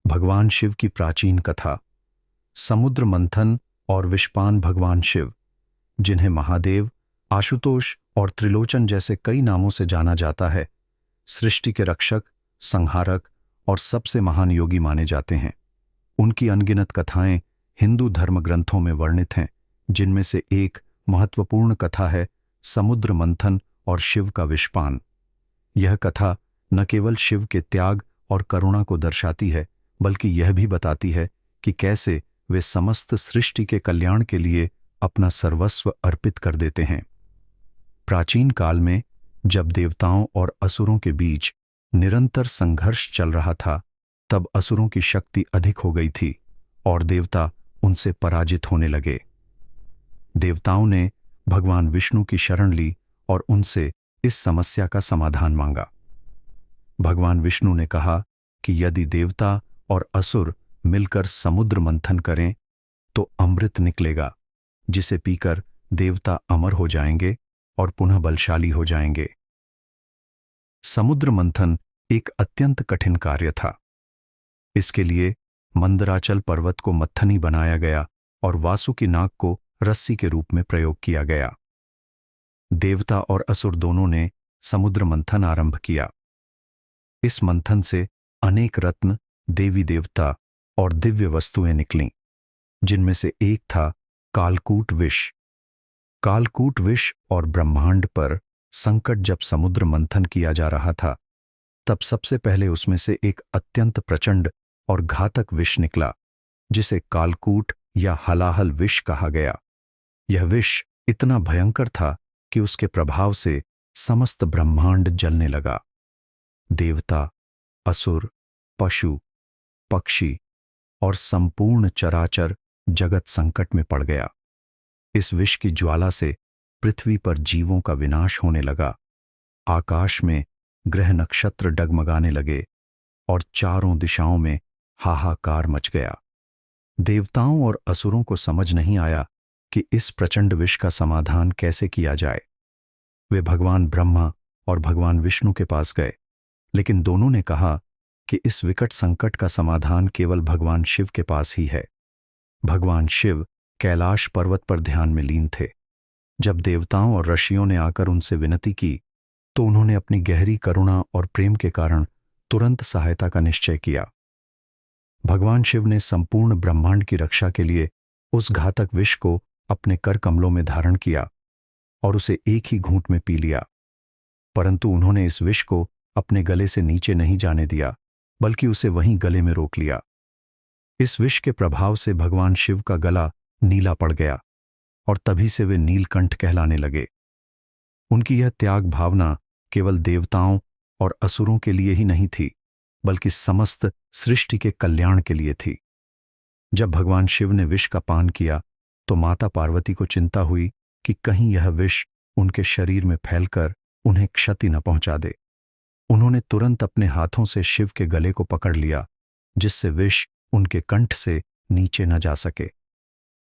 भगवान शिव की प्राचीन कथा। समुद्र मंथन और विषपान। भगवान शिव, जिन्हें महादेव, आशुतोष और त्रिलोचन जैसे कई नामों से जाना जाता है, सृष्टि के रक्षक, संहारक और सबसे महान योगी माने जाते हैं। उनकी अनगिनत कथाएं हिंदू धर्म ग्रंथों में वर्णित हैं, जिनमें से एक महत्वपूर्ण कथा है समुद्र मंथन और शिव का विषपान। यह कथा न केवल शिव के त्याग और करुणा को दर्शाती है, बल्कि यह भी बताती है कि कैसे वे समस्त सृष्टि के कल्याण के लिए अपना सर्वस्व अर्पित कर देते हैं। प्राचीन काल में जब देवताओं और असुरों के बीच निरंतर संघर्ष चल रहा था, तब असुरों की शक्ति अधिक हो गई थी और देवता उनसे पराजित होने लगे। देवताओं ने भगवान विष्णु की शरण ली और उनसे इस समस्या का समाधान मांगा। भगवान विष्णु ने कहा कि यदि देवता और असुर मिलकर समुद्र मंथन करें तो अमृत निकलेगा, जिसे पीकर देवता अमर हो जाएंगे और पुनः बलशाली हो जाएंगे। समुद्र मंथन एक अत्यंत कठिन कार्य था। इसके लिए मंदराचल पर्वत को मत्थनी बनाया गया और वासुकी नाग को रस्सी के रूप में प्रयोग किया गया। देवता और असुर दोनों ने समुद्र मंथन आरंभ किया। इस मंथन से अनेक रत्न, देवी देवता और दिव्य वस्तुएं निकलीं, जिनमें से एक था कालकूट विष। कालकूट विष और ब्रह्मांड पर संकट जब समुद्र मंथन किया जा रहा था, तब सबसे पहले उसमें से एक अत्यंत प्रचंड और घातक विष निकला, जिसे कालकूट या हलाहल विष कहा गया। यह विष इतना भयंकर था कि उसके प्रभाव से समस्त ब्रह्मांड जलने लगा। देवता, असुर, पशु, पक्षी और संपूर्ण चराचर जगत संकट में पड़ गया। इस विष की ज्वाला से पृथ्वी पर जीवों का विनाश होने लगा। आकाश में ग्रह नक्षत्र डगमगाने लगे और चारों दिशाओं में हाहाकार मच गया। देवताओं और असुरों को समझ नहीं आया कि इस प्रचंड विष का समाधान कैसे किया जाए। वे भगवान ब्रह्मा और भगवान विष्णु के पास गए, लेकिन दोनों ने कहा कि इस विकट संकट का समाधान केवल भगवान शिव के पास ही है। भगवान शिव कैलाश पर्वत पर ध्यान में लीन थे। जब देवताओं और ऋषियों ने आकर उनसे विनती की, तो उन्होंने अपनी गहरी करुणा और प्रेम के कारण तुरंत सहायता का निश्चय किया। भगवान शिव ने संपूर्ण ब्रह्मांड की रक्षा के लिए उस घातक विष को अपने कर कमलों में धारण किया और उसे एक ही घूंट में पी लिया। परंतु उन्होंने इस विष को अपने गले से नीचे नहीं जाने दिया, बल्कि उसे वहीं गले में रोक लिया। इस विष के प्रभाव से भगवान शिव का गला नीला पड़ गया और तभी से वे नीलकंठ कहलाने लगे। उनकी यह त्याग भावना केवल देवताओं और असुरों के लिए ही नहीं थी, बल्कि समस्त सृष्टि के कल्याण के लिए थी। जब भगवान शिव ने विष का पान किया, तो माता पार्वती को चिंता हुई कि कहीं यह विष उनके शरीर में फैलकर उन्हें क्षति न पहुंचा दे। उन्होंने तुरंत अपने हाथों से शिव के गले को पकड़ लिया, जिससे विष उनके कंठ से नीचे न जा सके।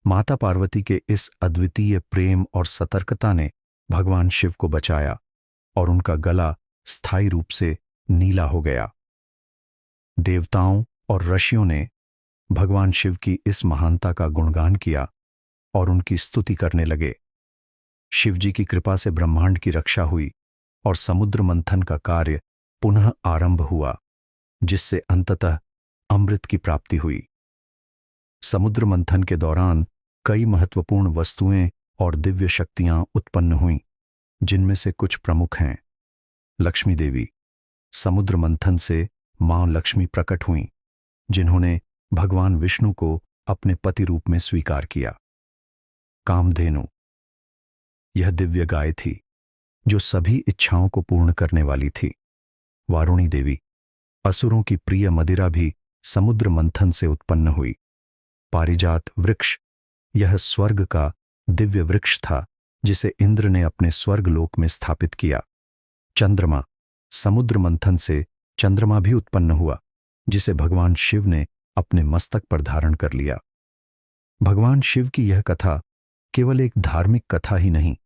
माता पार्वती के इस अद्वितीय प्रेम और सतर्कता ने भगवान शिव को बचाया और उनका गला स्थायी रूप से नीला हो गया। देवताओं और ऋषियों ने भगवान शिव की इस महानता का गुणगान किया और उनकी स्तुति करने लगे। शिव जी की कृपा से ब्रह्मांड की रक्षा हुई और समुद्र मंथन का कार्य पुनः आरंभ हुआ, जिससे अंततः अमृत की प्राप्ति हुई। समुद्र मंथन के दौरान कई महत्वपूर्ण वस्तुएं और दिव्य शक्तियां उत्पन्न हुईं, जिनमें से कुछ प्रमुख हैं। लक्ष्मी देवी। समुद्र मंथन से मां लक्ष्मी प्रकट हुईं, जिन्होंने भगवान विष्णु को अपने पति रूप में स्वीकार किया। कामधेनु। यह दिव्य गाय थी जो सभी इच्छाओं को पूर्ण करने वाली थी। वारुणी देवी। असुरों की प्रिय मदिरा भी समुद्र मंथन से उत्पन्न हुई। पारिजात वृक्ष। यह स्वर्ग का दिव्य वृक्ष था, जिसे इंद्र ने अपने स्वर्ग लोक में स्थापित किया। चंद्रमा। समुद्र मंथन से चंद्रमा भी उत्पन्न हुआ, जिसे भगवान शिव ने अपने मस्तक पर धारण कर लिया। भगवान शिव की यह कथा केवल एक धार्मिक कथा ही नहीं,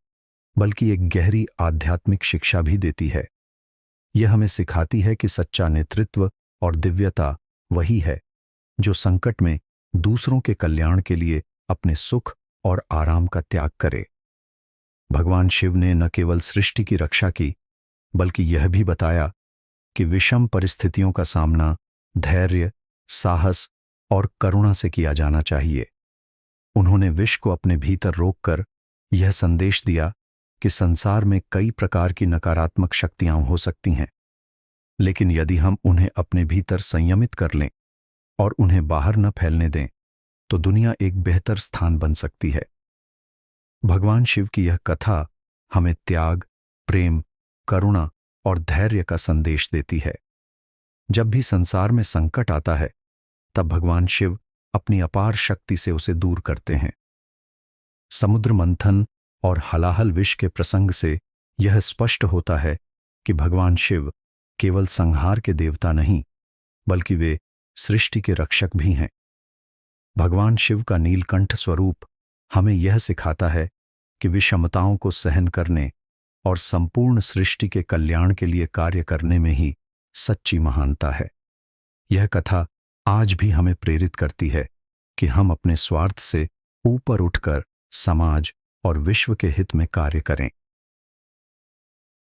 बल्कि एक गहरी आध्यात्मिक शिक्षा भी देती है। यह हमें सिखाती है कि सच्चा नेतृत्व और दिव्यता वही है जो संकट में दूसरों के कल्याण के लिए अपने सुख और आराम का त्याग करे। भगवान शिव ने न केवल सृष्टि की रक्षा की, बल्कि यह भी बताया कि विषम परिस्थितियों का सामना धैर्य, साहस और करुणा से किया जाना चाहिए। उन्होंने विष को अपने भीतर रोककर यह संदेश दिया कि संसार में कई प्रकार की नकारात्मक शक्तियां हो सकती हैं, लेकिन यदि हम उन्हें अपने भीतर संयमित कर लें और उन्हें बाहर न फैलने दें, तो दुनिया एक बेहतर स्थान बन सकती है। भगवान शिव की यह कथा हमें त्याग, प्रेम, करुणा और धैर्य का संदेश देती है। जब भी संसार में संकट आता है, तब भगवान शिव अपनी अपार शक्ति से उसे दूर करते हैं। समुद्र मंथन और हलाहल विष के प्रसंग से यह स्पष्ट होता है कि भगवान शिव केवल संहार के देवता नहीं, बल्कि वे सृष्टि के रक्षक भी हैं। भगवान शिव का नीलकंठ स्वरूप हमें यह सिखाता है कि विषमताओं को सहन करने और संपूर्ण सृष्टि के कल्याण के लिए कार्य करने में ही सच्ची महानता है। यह कथा आज भी हमें प्रेरित करती है कि हम अपने स्वार्थ से ऊपर उठकर समाज और विश्व के हित में कार्य करें।